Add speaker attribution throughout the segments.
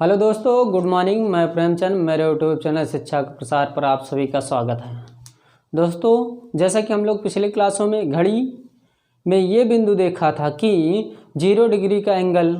Speaker 1: Hello दोस्तों, good morning. मैं प्रेमचंद, मेरे यूट्यूब चैनल शिक्षा के प्रसार पर आप सभी का स्वागत है। दोस्तों, जैसा कि हम लोग पिछले क्लासों में घड़ी में ये बिंदु देखा था कि 0 डिग्री का एंगल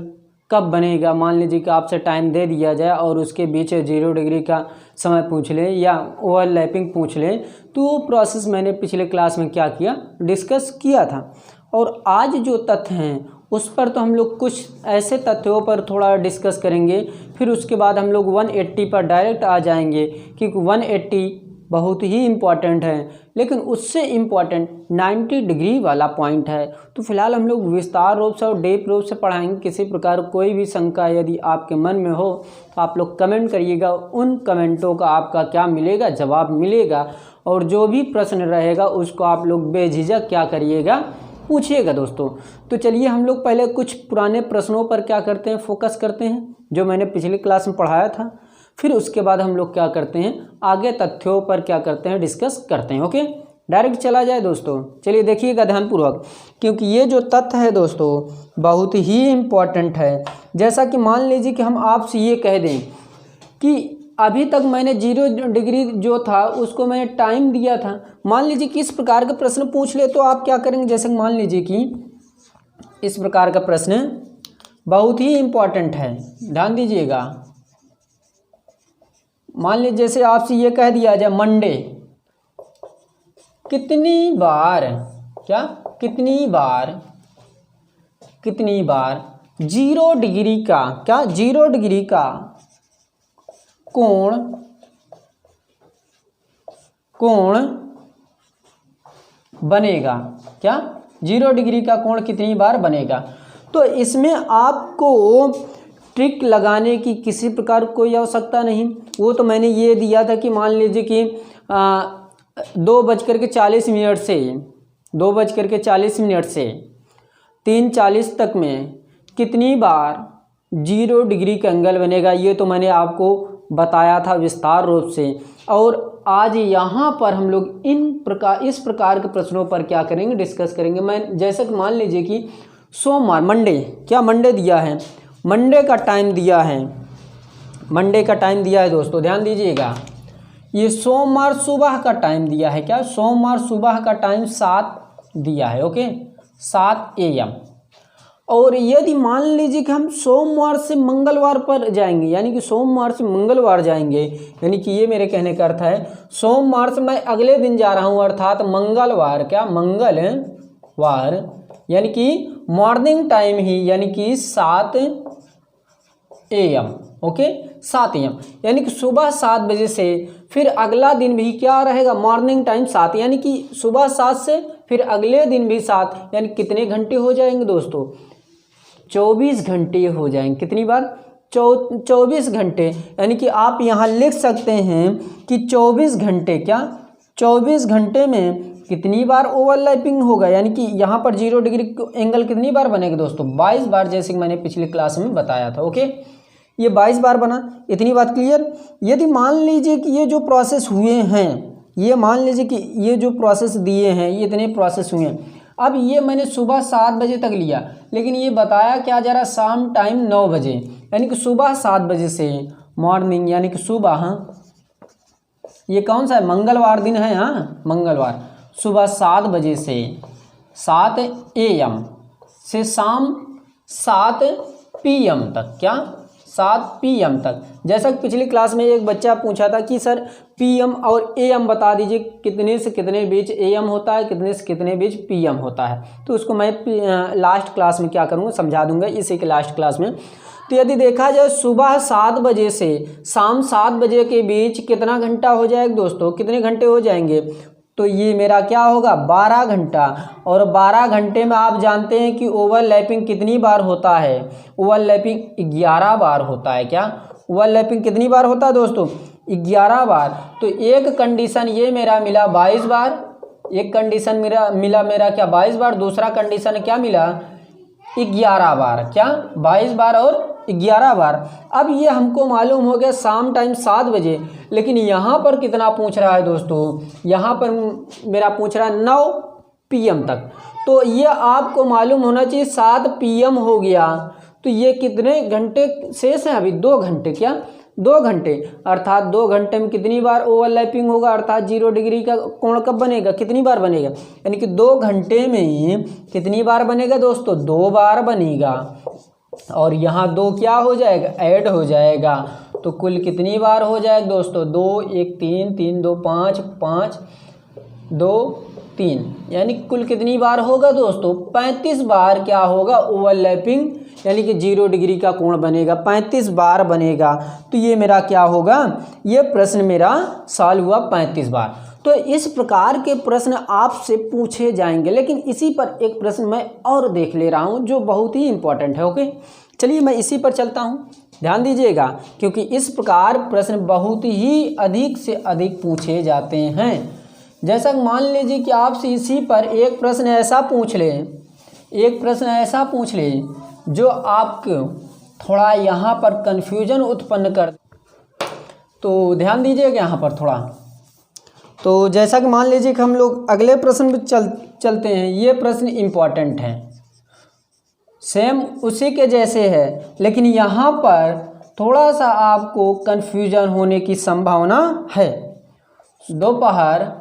Speaker 1: कब बनेगा। मान लीजिए कि आपसे टाइम दे दिया जाए और उसके बीच 0 डिग्री का समय पूछ ले या ओवरलैपिंग पूछ ले, तो वो प्रोसेस मैंने पिछले क्लास में क्या किया, डिस्कस किया था। और आज जो तथ्य हैं उस पर तो हम लोग कुछ ऐसे तथ्यों पर थोड़ा डिस्कस करेंगे, फिर उसके बाद हम लोग 180 पर डायरेक्ट आ जाएंगे, क्योंकि 180 बहुत ही इम्पॉर्टेंट है। लेकिन उससे इम्पॉर्टेंट 90 डिग्री वाला पॉइंट है। तो फिलहाल हम लोग विस्तार रूप से और डीप रूप से पढ़ाएंगे। किसी प्रकार कोई भी शंका यदि आपके मन में हो तो आप लोग कमेंट करिएगा। उन कमेंटों का आपका क्या मिलेगा, जवाब मिलेगा। और जो भी प्रश्न रहेगा उसको आप लोग बेझिझक क्या करिएगा, पूछिएगा दोस्तों। तो चलिए हम लोग पहले कुछ पुराने प्रश्नों पर क्या करते हैं, फोकस करते हैं, जो मैंने पिछली क्लास में पढ़ाया था। फिर उसके बाद हम लोग क्या करते हैं, आगे तथ्यों पर क्या करते हैं, डिस्कस करते हैं। ओके, डायरेक्ट चला जाए दोस्तों। चलिए देखिएगा ध्यानपूर्वक, क्योंकि ये जो तथ्य है दोस्तों बहुत ही इम्पॉर्टेंट है। जैसा कि मान लीजिए कि हम आपसे ये कह दें कि अभी तक मैंने 0 डिग्री जो था उसको मैंने टाइम दिया था। मान लीजिए कि इस प्रकार का प्रश्न पूछ ले तो आप क्या करेंगे। जैसे मान लीजिए कि इस प्रकार का प्रश्न बहुत ही इम्पॉर्टेंट है, ध्यान दीजिएगा। मान लीजिए जैसे आपसे ये कह दिया जाए मंडे कितनी बार 0 डिग्री का 0 डिग्री का कोण बनेगा। 0 डिग्री का कोण कितनी बार बनेगा। तो इसमें आपको ट्रिक लगाने की किसी प्रकार कोई आवश्यकता नहीं। वो तो मैंने ये दिया था कि मान लीजिए कि 2:40 से 2:40 से 3:40 तक में कितनी बार 0 डिग्री का एंगल बनेगा, ये तो मैंने आपको बताया था विस्तार रूप से। और आज यहाँ पर हम लोग इस प्रकार के प्रश्नों पर क्या करेंगे, डिस्कस करेंगे। मैं जैसे कि मान लीजिए कि सोमवार मंडे दिया है, मंडे का टाइम दिया है दोस्तों, ध्यान दीजिएगा। ये सोमवार सुबह का टाइम दिया है। सोमवार सुबह का टाइम 7 दिया है। Okay, 7 AM। और यदि मान लीजिए कि हम सोमवार से मंगलवार पर जाएंगे, यानी कि सोमवार से मंगलवार जाएंगे, यानी कि ये मेरे कहने का अर्थ है सोमवार से मैं अगले दिन जा रहा हूँ, अर्थात मंगलवार, यानी कि मॉर्निंग टाइम ही, यानी कि 7 AM। ओके, 7 AM, यानी कि सुबह 7 बजे से फिर अगला दिन भी क्या रहेगा, मॉर्निंग टाइम 7, यानी कि सुबह 7 से फिर अगले दिन भी 7, यानी कितने घंटे हो जाएंगे दोस्तों, 24 घंटे हो जाएंगे। कितनी बार, 24 घंटे। यानी कि आप यहाँ लिख सकते हैं कि 24 घंटे में कितनी बार ओवरलैपिंग होगा, यानी कि यहाँ पर 0 डिग्री एंगल कितनी बार बनेगा दोस्तों, 22 बार, जैसे कि मैंने पिछली क्लास में बताया था। ओके, ये 22 बार बना। इतनी बात क्लियर। यदि मान लीजिए कि ये जो प्रोसेस हुए हैं, ये मान लीजिए कि ये जो प्रोसेस दिए हैं, ये इतने प्रोसेस हुए हैं। अब ये मैंने सुबह 7 बजे तक लिया, लेकिन ये बताया क्या जा रहा, शाम टाइम 9 बजे, यानी कि सुबह 7 बजे से मॉर्निंग, यानी कि सुबह, ये कौन सा है, मंगलवार दिन है, मंगलवार, सुबह 7 बजे से 7 AM से शाम 7 PM तक, 7 PM तक। जैसा कि पिछली क्लास में एक बच्चा पूछा था कि सर PM और AM बता दीजिए, कितने से कितने बीच AM होता है, कितने से कितने बीच PM होता है। तो उसको मैं लास्ट क्लास में क्या करूँगा, समझा दूंगा इसी के लास्ट क्लास में। तो यदि देखा जाए सुबह 7 बजे से शाम 7 बजे के बीच कितना घंटा हो जाएगा दोस्तों, कितने घंटे हो जाएंगे, तो ये मेरा क्या होगा, 12 घंटा। और 12 घंटे में आप जानते हैं कि ओवरलैपिंग कितनी बार होता है, ओवरलैपिंग 11 बार होता है। ओवरलैपिंग कितनी बार होता है दोस्तों, 11 बार। तो एक कंडीशन ये मेरा मिला 22 बार, एक कंडीशन मिला मेरा 22 बार, दूसरा कंडीशन क्या मिला, 11 बार, 22 बार और 11 बार। अब ये हमको मालूम हो गया शाम टाइम 7 बजे, लेकिन यहाँ पर कितना पूछ रहा है दोस्तों, यहाँ पर मेरा पूछ रहा है 9 PM तक। तो ये आपको मालूम होना चाहिए 7 PM हो गया तो ये कितने घंटे शेष हैं अभी? 2 घंटे। क्या 2 घंटे? अर्थात 2 घंटे में कितनी बार ओवरलैपिंग होगा, अर्थात 0 डिग्री का कोण कब बनेगा, कितनी बार बनेगा? यानी कि 2 घंटे में कितनी बार बनेगा दोस्तों? 2 बार बनेगा। और यहाँ 2 क्या हो जाएगा? ऐड हो जाएगा। तो कुल कितनी बार हो जाएगा दोस्तों? 2 1 3 3 2 5 5 2 3, यानी कुल कितनी बार होगा दोस्तों? 35 बार क्या होगा? ओवरलैपिंग यानी कि 0 डिग्री का कोण बनेगा, 35 बार बनेगा। तो ये मेरा क्या होगा? ये प्रश्न मेरा सॉल्व हुआ 35 बार। तो इस प्रकार के प्रश्न आपसे पूछे जाएंगे, लेकिन इसी पर एक प्रश्न मैं और देख ले रहा हूँ जो बहुत ही इंपॉर्टेंट है। ओके, चलिए मैं इसी पर चलता हूँ, ध्यान दीजिएगा, क्योंकि इस प्रकार प्रश्न बहुत ही अधिक से अधिक पूछे जाते हैं। जैसा मान लीजिए कि आपसे इसी पर एक प्रश्न ऐसा पूछ ले जो आपको थोड़ा यहाँ पर कन्फ्यूजन उत्पन्न कर, तो ध्यान दीजिएगा यहाँ पर थोड़ा। तो जैसा कि मान लीजिए कि हम लोग अगले प्रश्न पर चलते हैं। ये प्रश्न इम्पॉर्टेंट है, सेम उसी के जैसे है, लेकिन यहाँ पर थोड़ा सा आपको कन्फ्यूजन होने की संभावना है। दोपहर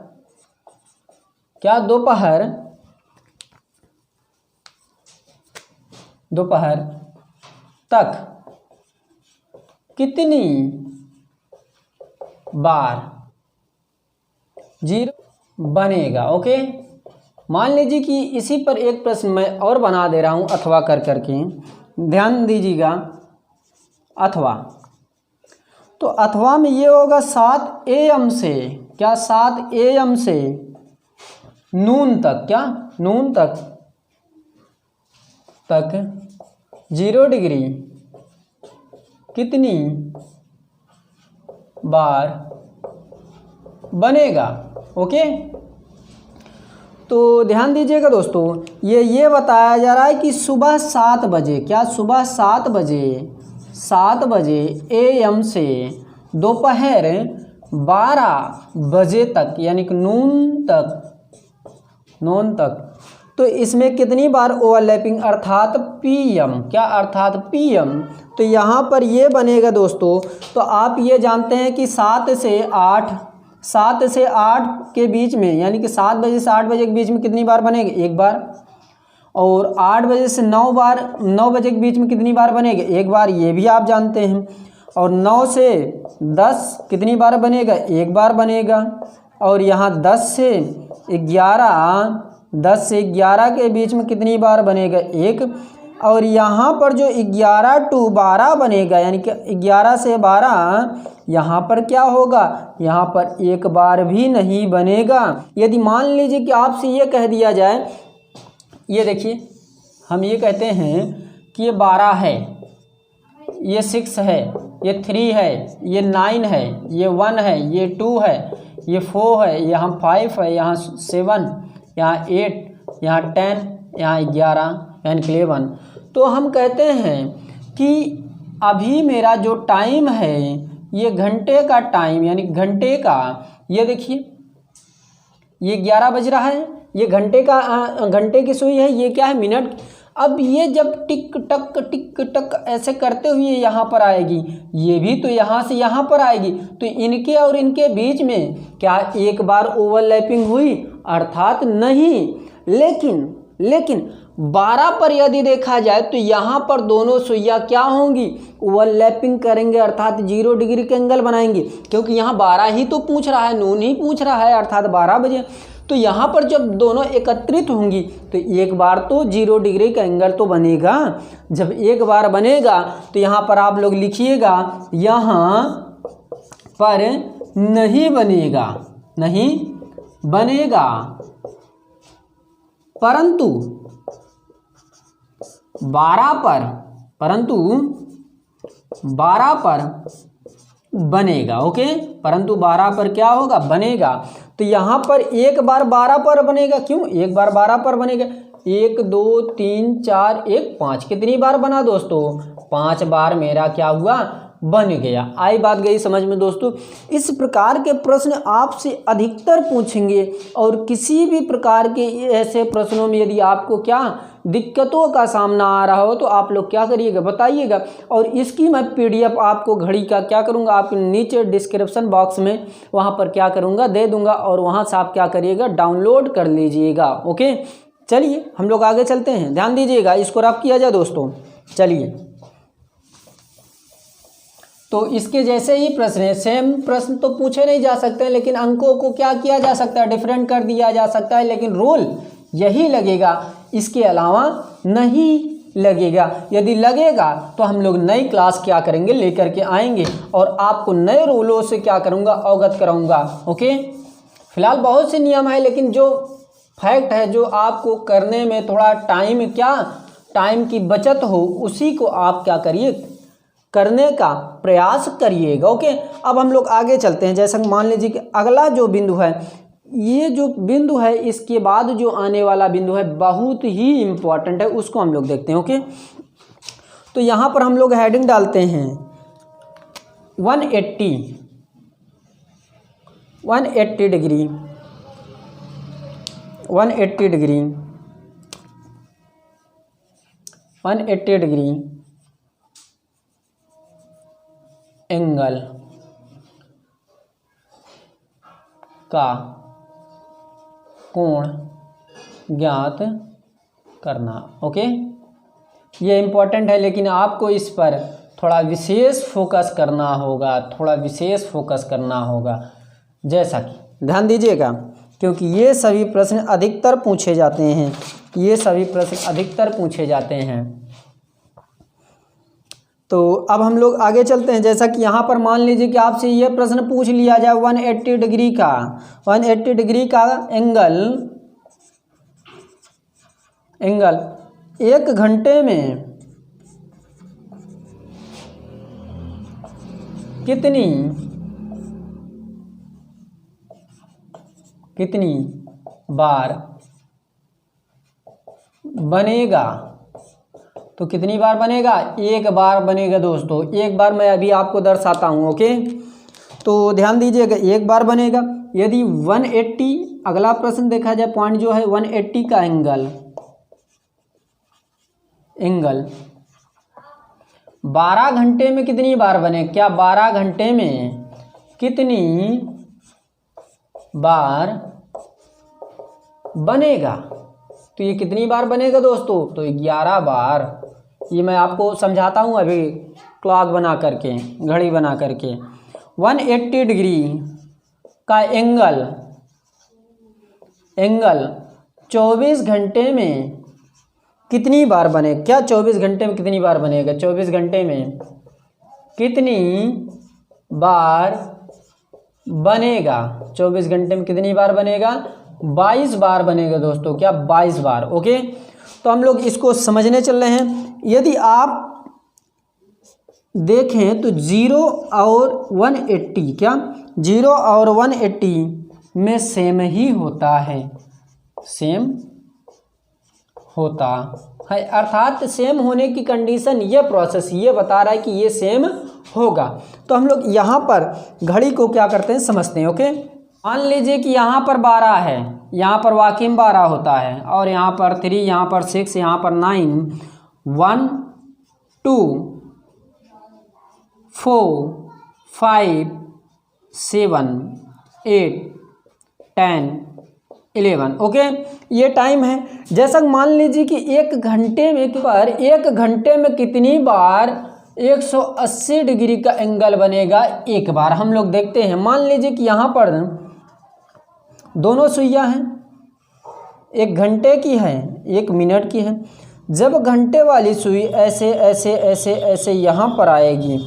Speaker 1: तक कितनी बार 0 बनेगा? ओके, मान लीजिए कि इसी पर एक प्रश्न मैं और बना दे रहा हूं अथवा कर करके, ध्यान दीजिएगा। अथवा, तो अथवा में ये होगा 7 AM से, क्या 7 AM से नून तक, क्या नून तक 0 डिग्री कितनी बार बनेगा? ओके, तो ध्यान दीजिएगा दोस्तों, ये बताया जा रहा है कि सुबह 7 बजे, क्या सुबह 7 बजे AM से दोपहर 12 बजे तक, यानी कि नून तक, तो इसमें कितनी बार ओवरलैपिंग, अर्थात PM, क्या अर्थात PM। तो यहाँ पर ये बनेगा दोस्तों। तो आप ये जानते हैं कि 7 से 8 के बीच में, यानी कि 7 बजे से 8 बजे के बीच में कितनी बार बनेगा? 1 बार। और 8 बजे से 9 बजे के बीच में कितनी बार बनेगा? 1 बार, ये भी आप जानते हैं। और 9 से 10 कितनी बार बनेगा? 1 बार बनेगा। और यहाँ 10 से 11 के बीच में कितनी बार बनेगा? 1। और यहाँ पर जो 11 to 12 बनेगा, यानी कि 11 से 12, यहाँ पर क्या होगा? यहाँ पर 1 बार भी नहीं बनेगा। यदि मान लीजिए कि आपसे ये कह दिया जाए, ये देखिए, हम ये कहते हैं कि ये 12 है, ये 6 है, ये 3 है, ये 9 है, ये 1 है, ये 2 है, ये 4 है, यहाँ 5 है, यहाँ 7, यहाँ 8, यहाँ 10, यहाँ 11, यानी कि 11। तो हम कहते हैं कि अभी मेरा जो टाइम है, ये घंटे का टाइम, यानी घंटे का, ये देखिए, ये 11 बज रहा है, ये घंटे की सुई है, ये क्या है? मिनट। अब ये जब टिक टक ऐसे करते हुए यहाँ पर आएगी, ये भी तो यहाँ से यहाँ पर आएगी, तो इनके और इनके बीच में क्या 1 बार ओवरलैपिंग हुई? अर्थात नहीं। लेकिन 12 पर यदि देखा जाए तो यहाँ पर दोनों सुइयाँ क्या होंगी? ओवरलैपिंग करेंगे, अर्थात 0 डिग्री के एंगल बनाएंगे, क्योंकि यहाँ 12 ही तो पूछ रहा है, नून ही पूछ रहा है, अर्थात 12 बजे। तो यहाँ पर जब दोनों एकत्रित होंगी तो 1 बार तो 0 डिग्री का एंगल तो बनेगा। जब 1 बार बनेगा तो यहाँ पर आप लोग लिखिएगा, यहाँ पर नहीं बनेगा, परंतु 12 पर बनेगा। ओके, परंतु 12 पर क्या होगा? बनेगा। तो यहाँ पर 1 बार 12 पर बनेगा। क्यों 1 बार 12 पर बनेगा? 1 2 3 4 1 5, कितनी बार बना दोस्तों? 5 बार मेरा क्या हुआ? बन गया। आई बात गई समझ में दोस्तों। इस प्रकार के प्रश्न आपसे अधिकतर पूछेंगे और किसी भी प्रकार के ऐसे प्रश्नों में यदि आपको क्या दिक्कतों का सामना आ रहा हो तो आप लोग क्या करिएगा बताइएगा। और इसकी मैं PDF आपको घड़ी का क्या करूँगा आपके नीचे डिस्क्रिप्शन बॉक्स में वहाँ पर क्या करूँगा दे दूँगा और वहाँ से आप क्या करिएगा डाउनलोड कर लीजिएगा। ओके, चलिए हम लोग आगे चलते हैं। ध्यान दीजिएगा, इसको रफ किया जाए दोस्तों। चलिए, तो इसके जैसे ही प्रश्न है, सेम प्रश्न तो पूछे नहीं जा सकते, लेकिन अंकों को क्या किया जा सकता है, डिफरेंट कर दिया जा सकता है, लेकिन रूल यही लगेगा, इसके अलावा नहीं लगेगा। यदि लगेगा तो हम लोग नई क्लास क्या करेंगे लेकर के आएंगे और आपको नए रूलों से क्या करूँगा अवगत कराऊँगा। ओके, फिलहाल बहुत से नियम है, लेकिन जो फैक्ट है जो आपको करने में थोड़ा टाइम की बचत हो उसी को आप क्या करिए करने का प्रयास करिएगा। ओके, अब हम लोग आगे चलते हैं। जैसा मान लीजिए कि अगला जो बिंदु है, ये जो बिंदु है इसके बाद जो आने वाला बिंदु है बहुत ही इम्पोर्टेंट है, उसको हम लोग देखते हैं। ओके, तो यहाँ पर हम लोग हेडिंग डालते हैं 180 डिग्री 180 डिग्री एंगल का कोण ज्ञात करना। ओके, ये इम्पोर्टेंट है, लेकिन आपको इस पर थोड़ा विशेष फोकस करना होगा, जैसा कि ध्यान दीजिएगा, क्योंकि ये सभी प्रश्न अधिकतर पूछे जाते हैं। तो अब हम लोग आगे चलते हैं। जैसा कि यहाँ पर मान लीजिए कि आपसे ये प्रश्न पूछ लिया जाए 180 डिग्री का एंगल 1 घंटे में कितनी बार बनेगा। तो कितनी बार बनेगा, 1 बार बनेगा दोस्तों। 1 बार मैं अभी आपको दर्शाता हूँ। ओके, तो ध्यान दीजिएगा, 1 बार बनेगा। यदि 180 अगला प्रश्न देखा जाए, पॉइंट जो है 180 का एंगल 12 घंटे में कितनी बार बने, क्या 12 घंटे में कितनी बार बनेगा। तो ये कितनी बार बनेगा दोस्तों, तो 11 बार। ये मैं आपको समझाता हूँ अभी क्लॉक बना करके, घड़ी बना करके। 180 डिग्री का एंगल 24 घंटे में कितनी बार बने, क्या 24 घंटे में कितनी बार बनेगा, 24 घंटे में कितनी बार बनेगा, 24 घंटे में कितनी बार बनेगा, 22 बार बनेगा दोस्तों। क्या 22 बार। ओके, तो हम लोग इसको समझने चल रहे हैं। यदि आप देखें तो 0 और 180 क्या 0 और 180 में सेम ही होता है, अर्थात सेम होने की कंडीशन ये प्रोसेस ये बता रहा है कि ये सेम होगा। तो हम लोग यहाँ पर घड़ी को क्या करते हैं समझते हैं। ओके, मान लीजिए कि यहाँ पर 12 है, यहाँ पर वाकई में 12 होता है, और यहाँ पर 3, यहाँ पर 6, यहाँ पर 9, 1 2 4 5 7 8 10 11। ओके, ये टाइम है। जैसा मान लीजिए कि 1 घंटे में कितनी बार 180 डिग्री का एंगल बनेगा, 1 बार। हम लोग देखते हैं, मान लीजिए कि यहाँ पर दोनों सुइयाँ हैं, 1 घंटे की है, 1 मिनट की है। जब घंटे वाली सुई ऐसे ऐसे ऐसे ऐसे यहाँ पर आएगी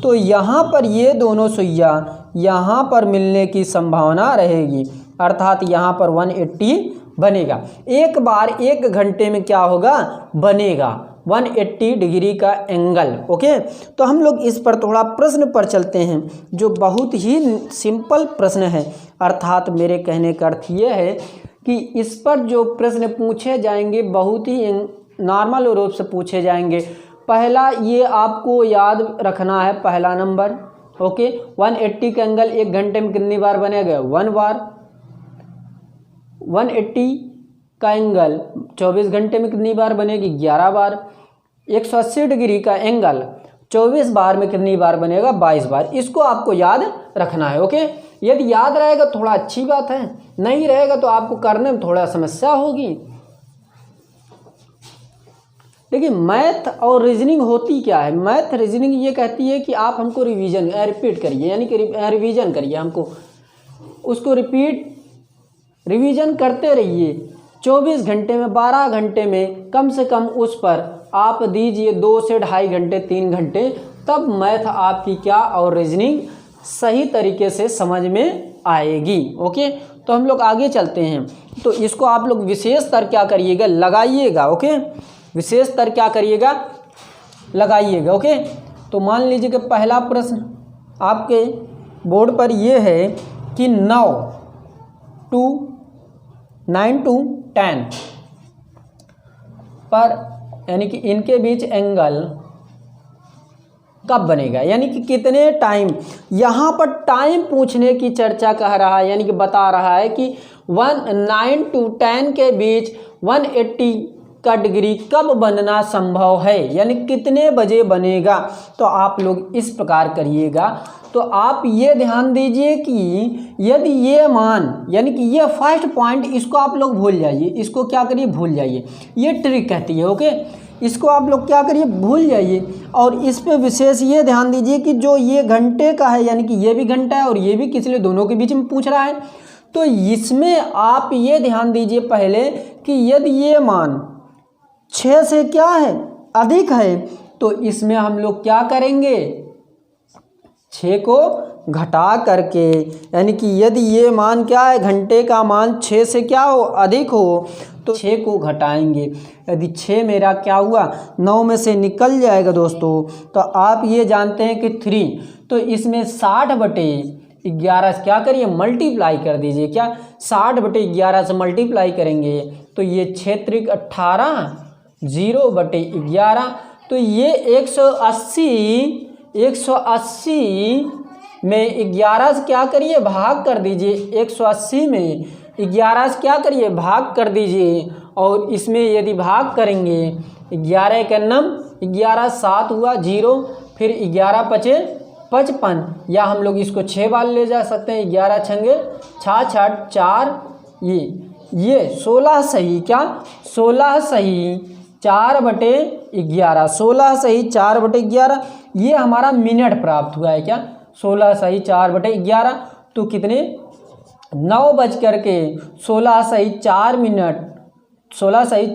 Speaker 1: तो यहाँ पर ये दोनों सुइयाँ यहाँ पर मिलने की संभावना रहेगी, अर्थात यहाँ पर 180 बनेगा। 1 बार 1 घंटे में क्या होगा, बनेगा 180 डिग्री का एंगल। ओके, तो हम लोग इस पर थोड़ा प्रश्न पर चलते हैं, जो बहुत ही सिंपल प्रश्न है। अर्थात मेरे कहने का अर्थ ये है कि इस पर जो प्रश्न पूछे जाएंगे बहुत ही नॉर्मल रूप से पूछे जाएंगे। पहला ये आपको याद रखना है, पहला नंबर, ओके। 180 का एंगल 1 घंटे में कितनी बार बनेगा? 1 बार। 180 का एंगल 24 घंटे में कितनी बार बनेगी? 11 बार। 180 डिग्री का एंगल 24 बार में कितनी बार बनेगा? 22 बार। इसको आपको याद रखना है, ओके। यदि याद रहेगा थोड़ा अच्छी बात है, नहीं रहेगा तो आपको करने में थोड़ा समस्या होगी। देखिए मैथ और रीजनिंग होती क्या है? मैथ रीजनिंग ये कहती है कि आप हमको रिपीट करिए, यानी कि रिवीजन करिए, हमको उसको रिवीजन करते रहिए। 24 घंटे में 12 घंटे में कम से कम उस पर आप दीजिए 2 से 2.5 घंटे 3 घंटे, तब मैथ आपकी क्या और रीजनिंग सही तरीके से समझ में आएगी, ओके। तो हम लोग आगे चलते हैं। तो इसको आप लोग विशेष स्तर क्या करिएगा? लगाइएगा, ओके। विशेष स्तर क्या करिएगा? लगाइएगा, ओके। तो मान लीजिए कि पहला प्रश्न आपके बोर्ड पर ये है कि 9 to 10 पर यानी कि इनके बीच एंगल कब बनेगा, यानी कि कितने टाइम। यहाँ पर टाइम पूछने की चर्चा कह रहा है, यानी कि बता रहा है कि 9 to 10 के बीच 180 का डिग्री कब बनना संभव है, यानी कितने बजे बनेगा। तो आप लोग इस प्रकार करिएगा। तो आप ये ध्यान दीजिए कि यदि ये मान, यानी कि ये फर्स्ट पॉइंट, इसको आप लोग भूल जाइए, इसको क्या करिए? भूल जाइए। ये ट्रिक कहती है, ओके। इसको आप लोग क्या करिए? भूल जाइए। और इस पे विशेष ये ध्यान दीजिए कि जो ये घंटे का है, यानी कि ये भी घंटा है और ये भी, किस लिए? दोनों के बीच में पूछ रहा है। तो इसमें आप ये ध्यान दीजिए पहले कि यदि ये मान 6 से क्या है? अधिक है, तो इसमें हम लोग क्या करेंगे? 6 को घटा करके, यानी कि यदि ये मान क्या है? घंटे का मान 6 से क्या हो? अधिक हो, तो 6 को घटाएंगे। यदि 6 मेरा क्या हुआ? 9 में से निकल जाएगा दोस्तों, तो आप ये जानते हैं कि 3, तो इसमें 60/11 से क्या करिए? मल्टीप्लाई कर दीजिए। क्या 60/11 से मल्टीप्लाई करेंगे तो ये 6 त्रिक 18, 0/11, तो ये 180 में 11 से क्या करिए? भाग कर दीजिए। 180 में 11 से क्या करिए? भाग कर दीजिए। और इसमें यदि भाग करेंगे 11 का नम 11 7 हुआ 0, फिर 11 पचे 55, या हम लोग इसको 6 बार ले जा सकते हैं। 11 छंगे 6 4, ये 16 सही, क्या 16 सही 4/11, 16 सही 4/11, ये हमारा मिनट प्राप्त हुआ है। क्या 16 सही 4/11, तो कितने? 9:16 सही 4 मिनट, 16 सही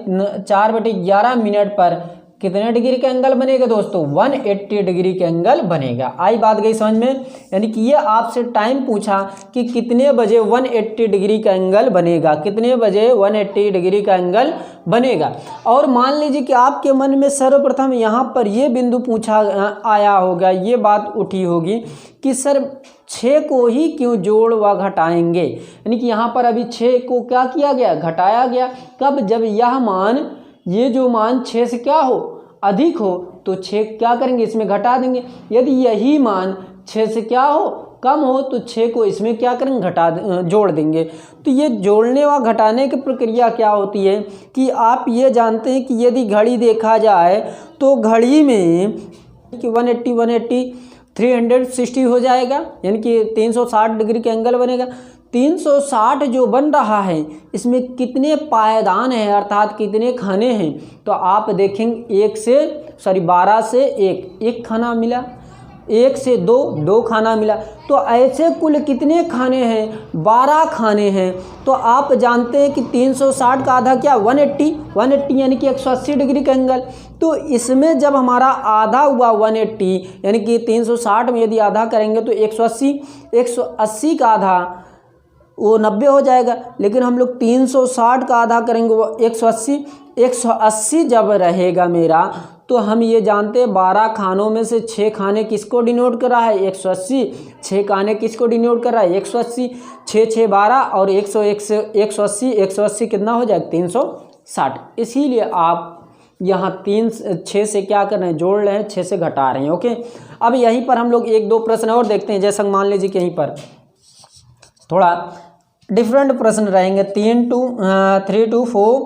Speaker 1: 4/11 मिनट पर कितने डिग्री का एंगल बनेगा दोस्तों? 180 डिग्री का एंगल बनेगा। आई बात गई समझ में? यानी कि ये आपसे टाइम पूछा कि कितने बजे 180 डिग्री का एंगल बनेगा, कितने बजे 180 डिग्री का एंगल बनेगा। और मान लीजिए कि आपके मन में सर्वप्रथम यहाँ पर ये बिंदु पूछा आया होगा, ये बात उठी होगी कि सर 6 को ही क्यों जोड़ व घटाएंगे, यानी कि यहाँ पर अभी 6 को क्या किया गया? घटाया गया। कब? जब यह मान, ये जो मान 6 से क्या हो? अधिक हो, तो 6 क्या करेंगे? इसमें घटा देंगे। यदि यही मान 6 से क्या हो? कम हो, तो 6 को इसमें क्या करेंगे? जोड़ देंगे। तो ये जोड़ने व घटाने की प्रक्रिया क्या होती है कि आप ये जानते हैं कि यदि घड़ी देखा जाए तो घड़ी में कि 180 360 हो जाएगा, यानी कि 360 डिग्री का एंगल बनेगा। 360 जो बन रहा है इसमें कितने पायदान हैं, अर्थात कितने खाने हैं? तो आप देखेंगे 12 से 1 खाना मिला, 1 से 2 खाना मिला, तो ऐसे कुल कितने खाने हैं? 12 खाने हैं। तो आप जानते हैं कि 360 का आधा क्या? 180 यानी कि 180 डिग्री का एंगल। तो इसमें जब हमारा आधा हुआ 180, यानी कि 360 में यदि आधा करेंगे तो 180 का आधा वो 90 हो जाएगा, लेकिन हम लोग 360 का आधा करेंगे वो 180 जब रहेगा मेरा, तो हम ये जानते हैं 12 खानों में से 6 खाने किसको डिनोट कर रहा है? 180। 6 खाने किसको डिनोट कर रहा है? 180। 6 6 12 और 180 कितना हो जाएगा? 360। इसीलिए आप यहाँ 6 से क्या कर रहे हैं, जोड़ रहे हैं, 6 से घटा रहे हैं। ओके, अब यहीं पर हम लोग एक दो प्रश्न और देखते हैं। जैसा मान लीजिए कि यहीं पर थोड़ा डिफरेंट प्रश्न रहेंगे। 3 to 4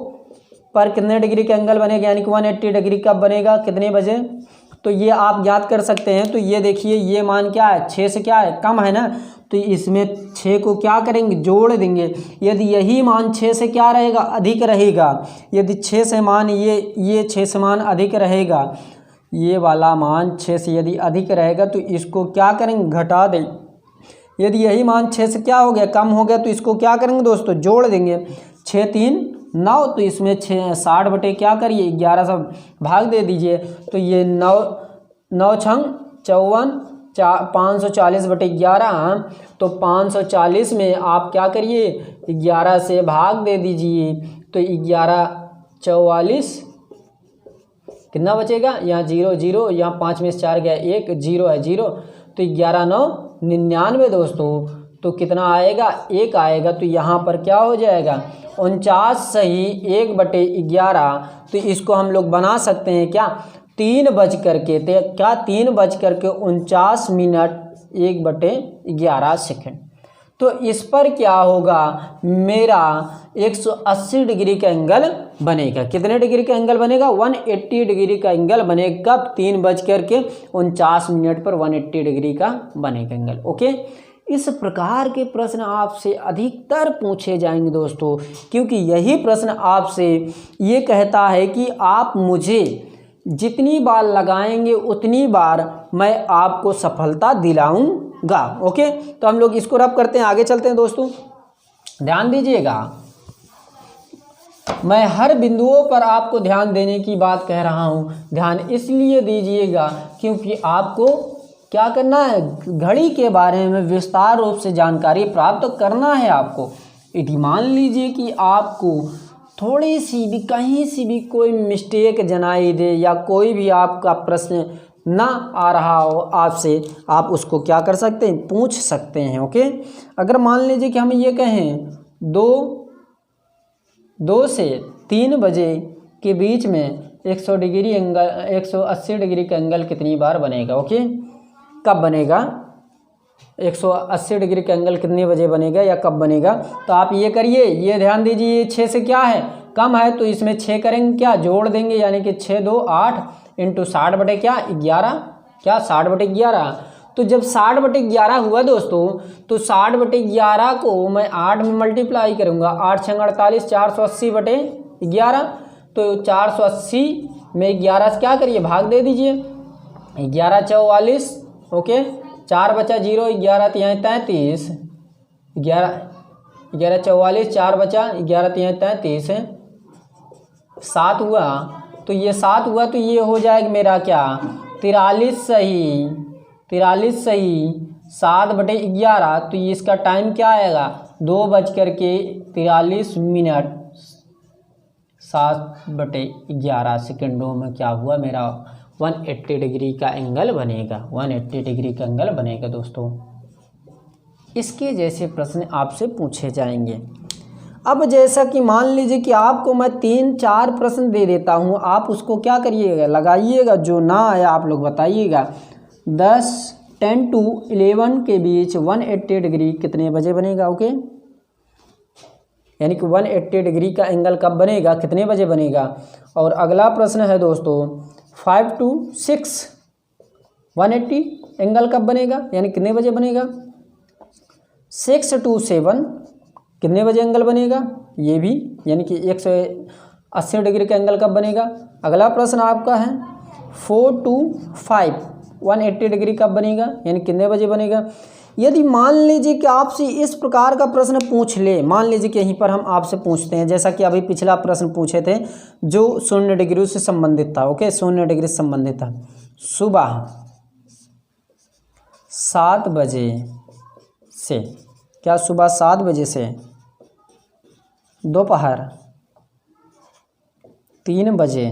Speaker 1: पर कितने डिग्री का एंगल बनेगा, यानी कि 180 डिग्री कब बनेगा, कितने बजे, तो ये आप याद कर सकते हैं। तो ये देखिए, ये मान क्या है, 6 से क्या है, कम है ना, तो इसमें 6 को क्या करेंगे, जोड़ देंगे। यदि यही मान 6 से क्या रहेगा, अधिक रहेगा, यदि 6 से मान ये 6 से मान अधिक रहेगा, ये वाला मान 6 से यदि अधिक रहेगा तो इसको क्या करेंगे, घटा दें। यदि यही मान 6 से क्या हो गया, कम हो गया, तो इसको क्या करेंगे दोस्तों, जोड़ देंगे। 6 3 9, तो इसमें 60 बटे क्या करिए 11 सब भाग दे दीजिए। तो ये 9 छंग 54, 540 बटे 11, तो 540 में आप क्या करिए 11 से भाग दे दीजिए। तो 11 44 कितना बचेगा, यहाँ 0 0, यहाँ 5 में से 4 गया 1, 0 है 0, तो 11 9 99 दोस्तों। तो कितना आएगा, 1 आएगा। तो यहाँ पर क्या हो जाएगा, 49 सही 1 बटे 11। तो इसको हम लोग बना सकते हैं क्या, 3 बज करके 49 मिनट 1 बटे 11 सेकेंड। तो इस पर क्या होगा, मेरा 180 डिग्री का एंगल बनेगा। कितने डिग्री का एंगल बनेगा, 180 डिग्री का एंगल बनेगा। 3:49 मिनट पर 180 डिग्री का बनेगा एंगल। ओके, इस प्रकार के प्रश्न आपसे अधिकतर पूछे जाएंगे दोस्तों, क्योंकि यही प्रश्न आपसे ये कहता है कि आप मुझे जितनी बार लगाएंगे उतनी बार मैं आपको सफलता दिलाऊंगा। ओके, तो हम लोग इसको रब करते हैं, आगे चलते हैं दोस्तों। ध्यान दीजिएगा, मैं हर बिंदुओं पर आपको ध्यान देने की बात कह रहा हूँ। ध्यान इसलिए दीजिएगा क्योंकि आपको क्या करना है, घड़ी के बारे में विस्तार रूप से जानकारी प्राप्त करना है आपको। यदि मान लीजिए कि आपको थोड़ी सी भी कहीं से भी कोई मिस्टेक जनाई दे या कोई भी आपका प्रश्न ना आ रहा हो आपसे, आप उसको क्या कर सकते हैं, पूछ सकते हैं। ओके, अगर मान लीजिए कि हम ये कहें 2 से 3 बजे के बीच में 180 डिग्री का एंगल कितनी बार बनेगा। ओके, कब बनेगा, 180 डिग्री का एंगल कितने बजे बनेगा या कब बनेगा। तो आप ये करिए, ये ध्यान दीजिए, 6 से क्या है, कम है, तो इसमें 6 करेंगे क्या, जोड़ देंगे, यानी कि 6 2 8 इंटू 60 बटे क्या 11, क्या 60 बटे 11। तो जब 60 बटे 11 हुआ दोस्तों, तो 60 बटे 11 को मैं 8 में मल्टीप्लाई करूँगा, 8 6 48, 480 बटे 11। तो 480 में 11 से क्या करिए, भाग दे दीजिए, 11 44। ओके, 4 बचा 0, 11 यहाँ 33, 11 44, 4 बचा 11 यहाँ 33, 7 हुआ, तो ये 7 हुआ, तो ये हो जाएगा मेरा क्या 43 सही, 43 सही 7 बटे 11। तो ये इसका टाइम क्या आएगा, 2:43 मिनट 7 बटे 11 सेकेंडों में क्या हुआ, मेरा 180 डिग्री का एंगल बनेगा, 180 डिग्री का एंगल बनेगा दोस्तों। इसके जैसे प्रश्न आपसे पूछे जाएंगे। अब जैसा कि मान लीजिए कि आपको मैं 3-4 प्रश्न दे देता हूँ, आप उसको क्या करिएगा, लगाइएगा, जो ना आया आप लोग बताइएगा। 10 to 11 के बीच 180 डिग्री कितने बजे बनेगा। ओके, यानी कि 180 डिग्री का एंगल कब बनेगा, कितने बजे बनेगा। और अगला प्रश्न है दोस्तों 5 to 6 180 एंगल कब बनेगा, यानी कितने बजे बनेगा। 6 to 7 कितने बजे एंगल बनेगा, ये भी, यानी कि 180 डिग्री का एंगल कब बनेगा। अगला प्रश्न आपका है 4 to 5 180 डिग्री कब बनेगा, यानी कितने बजे बनेगा। यदि मान लीजिए कि आपसे इस प्रकार का प्रश्न पूछ ले, मान लीजिए कि यहीं पर हम आपसे पूछते हैं, जैसा कि अभी पिछला प्रश्न पूछे थे जो 0 डिग्री से संबंधित था। ओके, 0 डिग्री से संबंधित था। सुबह 7 बजे से, क्या सुबह 7 बजे से दोपहर 3 बजे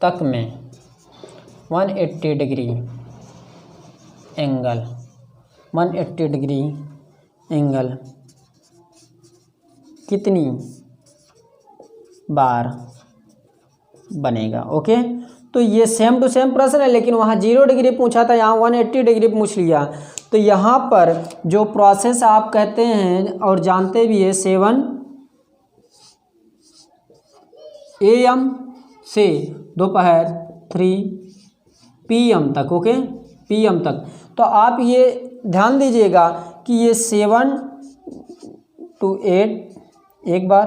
Speaker 1: तक में 180 डिग्री एंगल, 180 डिग्री एंगल कितनी बार बनेगा। ओके, तो ये सेम टू सेम प्रश्न है, लेकिन वहाँ 0 डिग्री पूछा था, यहाँ 180 डिग्री पूछ लिया। तो यहाँ पर जो प्रोसेस आप कहते हैं और जानते भी है 7 AM से दोपहर 3 PM तक। ओके, PM तक। तो आप ये ध्यान दीजिएगा कि ये 7 to 8 एक बार,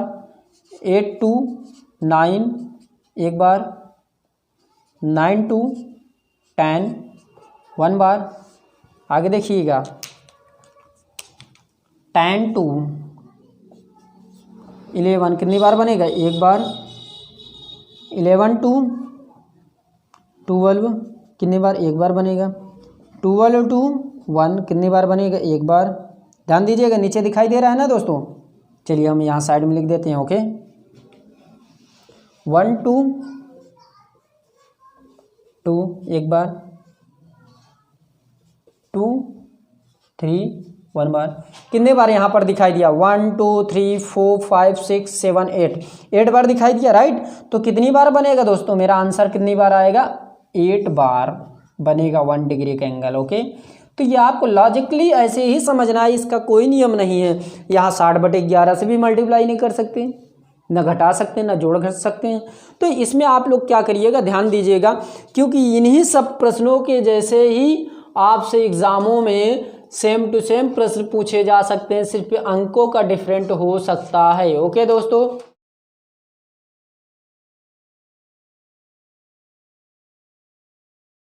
Speaker 1: 8 to 9 एक बार, 9 to 10 1 बार। आगे देखिएगा 10 to 11 कितनी बार बनेगा? एक बार। 11 to 12 कितनी बार? एक बार बनेगा। 12 to 1 कितनी बार बनेगा? एक बार। ध्यान दीजिएगा, नीचे दिखाई दे रहा है ना दोस्तों। चलिए हम यहाँ साइड में लिख देते हैं। ओके, 1 to 2 एक बार, 2 3 1 बार। कितने बार यहाँ पर दिखाई दिया? 1 2 3 4 5 6 7 8 बार दिखाई दिया, राइट। तो कितनी बार बनेगा दोस्तों? मेरा आंसर कितनी बार आएगा? 8 बार बनेगा 1 डिग्री का एंगल। ओके, तो ये आपको लॉजिकली ऐसे ही समझना है, इसका कोई नियम नहीं है। यहाँ 60/11 से भी मल्टीप्लाई नहीं कर सकते, न घटा सकते हैं, न जोड़ घट सकते हैं। तो इसमें आप लोग क्या करिएगा, ध्यान दीजिएगा, क्योंकि इन्हीं सब प्रश्नों के जैसे ही आपसे एग्जामों में सेम टू सेम प्रश्न पूछे जा सकते हैं, सिर्फ अंकों का डिफरेंट हो सकता है। ओके दोस्तों।